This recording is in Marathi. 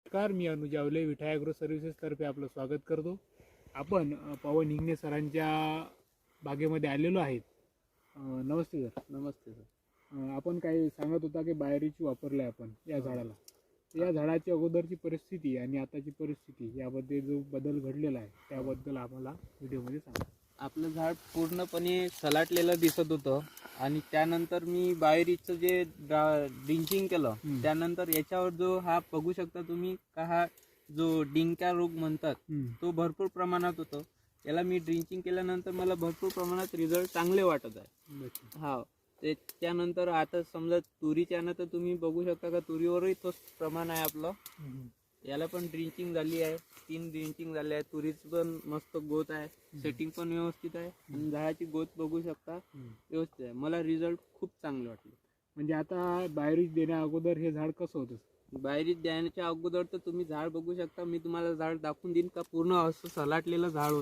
नमस्कार, मी अनुज आवले विठा ॲग्रो सर्व्हिसेसतर्फे आपलं स्वागत करतो. आपण पवन हिंगणे सरांच्या बागेमध्ये आलेलो आहेत. नमस्ते सर. नमस्ते सर. आपण काही सांगत होता की बाहेरची वापरलं आहे आपण या झाडाला. या झाडाची अगोदरची परिस्थिती आणि आताची परिस्थिती यामध्ये जो बदल घडलेला आहे त्याबद्दल आम्हाला व्हिडिओमध्ये सांगा. आपलं झाड पूर्णपणे सलाटलेलं दिसत होतं आणि त्यानंतर मी बाहेरीचं जे ड्रिंचिंग केलं त्यानंतर याच्यावर जो हा बघू शकता तुम्ही का हा जो डिंका रोग म्हणतात तो भरपूर प्रमाणात होतो. याला मी ड्रिंचिंग केल्यानंतर मला भरपूर प्रमाणात रिझल्ट चांगले वाटत आहे. हा ते त्यानंतर आता समजा तुरीच्या तर तुम्ही बघू शकता का तुरीवरही तोच प्रमाण आहे आपलं. याला पण ड्रिंचिंग झाली आहे, 3 ड्रिंचिंग झाले आहे. तुरीचं पण मस्त ग्रोथ आहे, सेटिंग पण व्यवस्थित आहे आणि झाडाची ग्रोथ बघू शकता व्यवस्थित आहे. मला रिझल्ट खूप चांगले वाटले. म्हणजे आता बाहेरीच देण्या अगोदर हे झाड कसं होतं? बाहेरीच द्यायच्या अगोदर तर तुम्ही झाड बघू शकता. मी तुम्हाला झाड दाखवून देईन का पूर्ण असं सलाटलेलं झाड होतं.